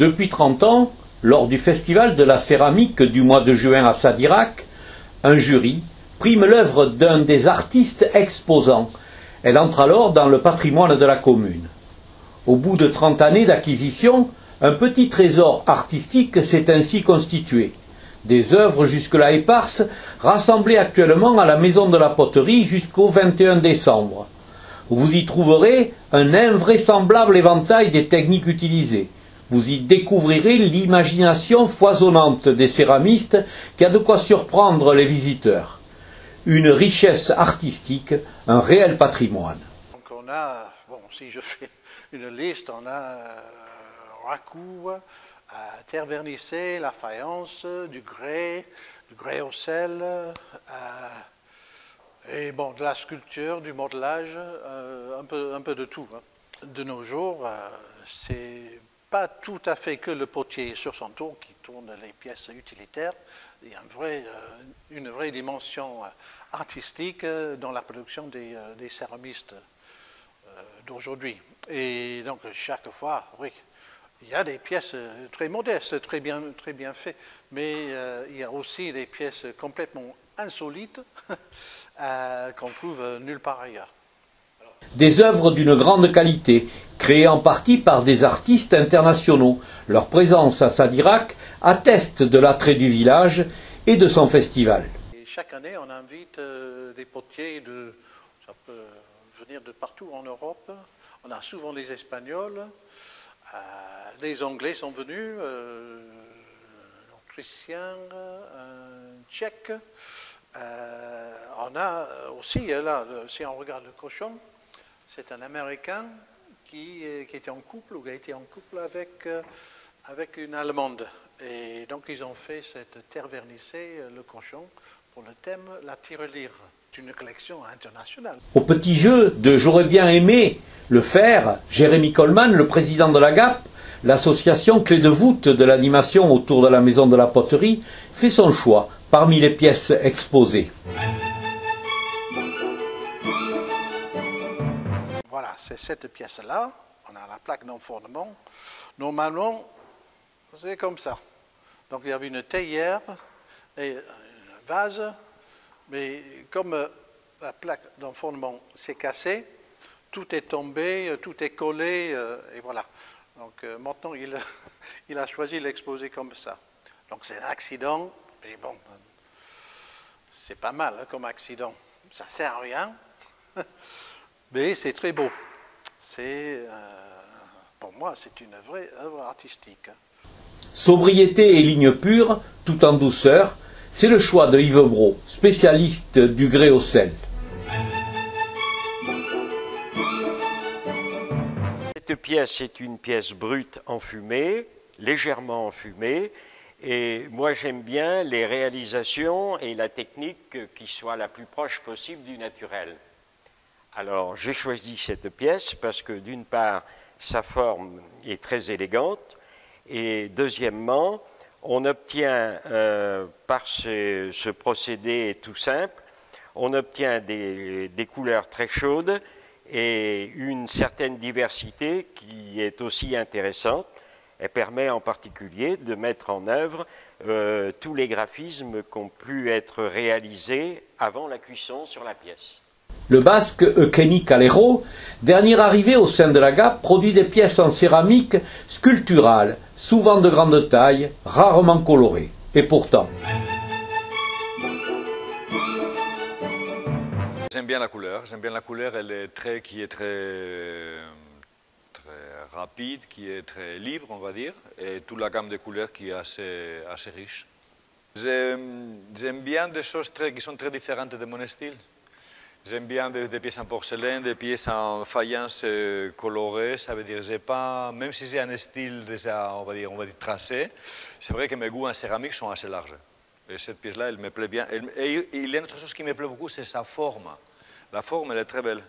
Depuis 30 ans, lors du festival de la céramique du mois de juin à Sadirac, un jury prime l'œuvre d'un des artistes exposants. Elle entre alors dans le patrimoine de la commune. Au bout de 30 années d'acquisition, un petit trésor artistique s'est ainsi constitué. Des œuvres jusque-là éparses, rassemblées actuellement à la Maison de la Poterie jusqu'au 21 décembre. Vous y trouverez un invraisemblable éventail des techniques utilisées. Vous y découvrirez l'imagination foisonnante des céramistes qui a de quoi surprendre les visiteurs. Une richesse artistique, un réel patrimoine. Donc on a, bon, si je fais une liste, on a racoup, terre vernissée, la faïence, du grès au sel, et bon, de la sculpture, du modelage, un peu de tout. Hein. De nos jours, c'est pas tout à fait que le potier sur son tour qui tourne les pièces utilitaires. Il y a une vraie dimension artistique dans la production des céramistes d'aujourd'hui. Et donc chaque fois, oui, il y a des pièces très modestes, très bien faites, mais il y a aussi des pièces complètement insolites qu'on trouve nulle part ailleurs. Des œuvres d'une grande qualité, créées en partie par des artistes internationaux. Leur présence à Sadirac atteste de l'attrait du village et de son festival. Et chaque année, on invite des potiers, ça peut venir de partout en Europe. On a souvent les Espagnols, les Anglais sont venus, l'Autrichien, Tchèque. On a aussi, là, si on regarde le cochon, c'est un Américain qui était en couple ou qui a été en couple avec une Allemande. Et donc ils ont fait cette terre vernissée, le cochon, pour le thème la tirelire. C'est une collection internationale. Au petit jeu de J'aurais bien aimé le faire, Jérémy Coleman, le président de la GAP, l'association clé de voûte de l'animation autour de la Maison de la Poterie, fait son choix parmi les pièces exposées. Voilà, c'est cette pièce-là. On a la plaque d'enfournement. Normalement, c'est comme ça. Donc il y avait une théière et un vase, mais comme la plaque d'enfournement s'est cassée, tout est tombé, tout est collé, et voilà. Donc maintenant, il a choisi de l'exposer comme ça. Donc c'est un accident, mais bon, c'est pas mal hein, comme accident. Ça ne sert à rien, mais c'est très beau. Pour moi, c'est une vraie œuvre artistique. Sobriété et ligne pure, tout en douceur, c'est le choix de Yves Brault, spécialiste du grès au sel. Cette pièce est une pièce brute enfumée, légèrement enfumée, et moi j'aime bien les réalisations et la technique qui soit la plus proche possible du naturel. Alors j'ai choisi cette pièce parce que d'une part sa forme est très élégante, et deuxièmement, on obtient, par ce procédé tout simple, on obtient des couleurs très chaudes et une certaine diversité qui est aussi intéressante. Elle permet en particulier de mettre en œuvre tous les graphismes qui ont pu être réalisés avant la cuisson sur la pièce. Le basque Eukeni Calero, dernier arrivé au sein de la GAP, produit des pièces en céramique sculpturales, souvent de grande taille, rarement colorées. Et pourtant. J'aime bien la couleur, elle est qui est très rapide, qui est très libre, on va dire, et toute la gamme de couleurs qui est assez riche. J'aime bien des choses qui sont très différentes de mon style. J'aime bien des pièces en porcelaine, des pièces en faïence colorées, ça veut dire, même si j'ai un style déjà, on va dire tracé, c'est vrai que mes goûts en céramique sont assez larges. Et cette pièce-là, elle me plaît bien. Et il y a une autre chose qui me plaît beaucoup, c'est sa forme. La forme, elle est très belle.